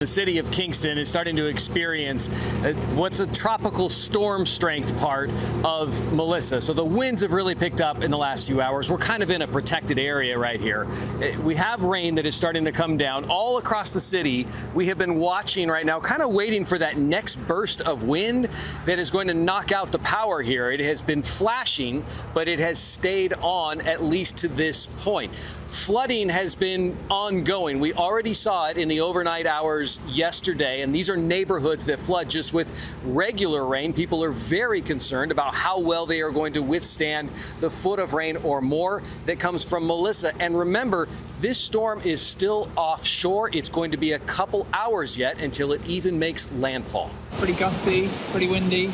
The city of Kingston is starting to experience what's a tropical storm strength part of Melissa. So the winds have really picked up in the last few hours. We're kind of in a protected area right here. We have rain that is starting to come down all across the city. We have been watching right now, kind of waiting for that next burst of wind that is going to knock out the power here. It has been flashing, but it has stayed on at least to this point. Flooding has been ongoing. We already saw it in the overnight hours yesterday, and these are neighborhoods that flood just with regular rain. People are very concerned about how well they are going to withstand the foot of rain or more that comes from Melissa. And remember, this storm is still offshore. It's going to be a couple hours yet until it even makes landfall. Pretty gusty, pretty windy.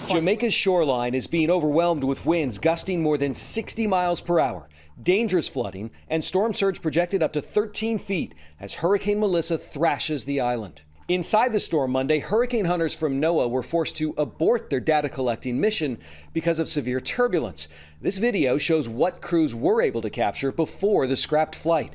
Jamaica's shoreline is being overwhelmed with winds gusting more than 60 miles per hour. Dangerous flooding and storm surge projected up to 13 feet as Hurricane Melissa thrashes the island. Inside the storm Monday, hurricane hunters from NOAA were forced to abort their data collecting mission because of severe turbulence. This video shows what crews were able to capture before the scrapped flight.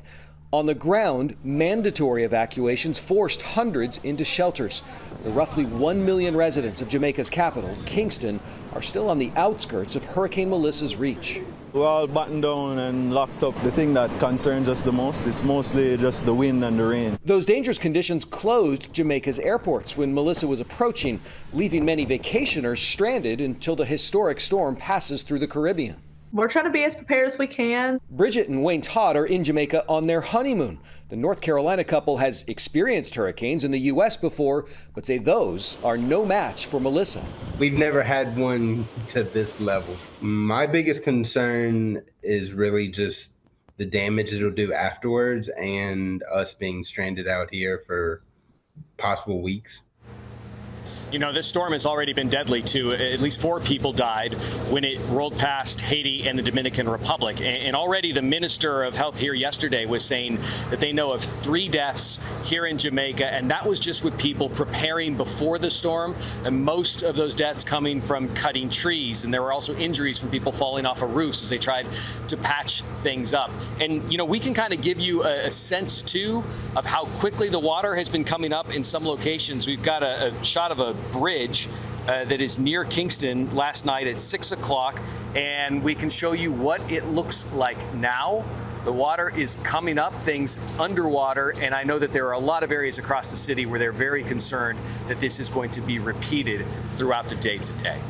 On the ground, mandatory evacuations forced hundreds into shelters. The roughly 1 million residents of Jamaica's capital, Kingston, are still on the outskirts of Hurricane Melissa's reach. We're all buttoned down and locked up. The thing that concerns us the most is mostly just the wind and the rain. Those dangerous conditions closed Jamaica's airports when Melissa was approaching, leaving many vacationers stranded until the historic storm passes through the Caribbean. We're trying to be as prepared as we can. Bridget and Wayne Todd are in Jamaica on their honeymoon. The North Carolina couple has experienced hurricanes in the U.S. before, but say those are no match for Melissa. We've never had one to this level. My biggest concern is really just the damage it'll do afterwards and us being stranded out here for possible weeks. You know, this storm has already been deadly, too. At least 4 people died when it rolled past Haiti and the Dominican Republic. And already the Minister of Health here yesterday was saying that they know of 3 deaths here in Jamaica, and that was just with people preparing before the storm, and most of those deaths coming from cutting trees. And there were also injuries from people falling off of roofs as they tried to patch things up. And, you know, we can kind of give you a sense, too, of how quickly the water has been coming up in some locations. We've got a shot of a bridge that is near Kingston last night at 6 o'clock, and we can show you what it looks like now. The water is coming up, things underwater, and I know that there are a lot of areas across the city where they're very concerned that this is going to be repeated throughout the day today.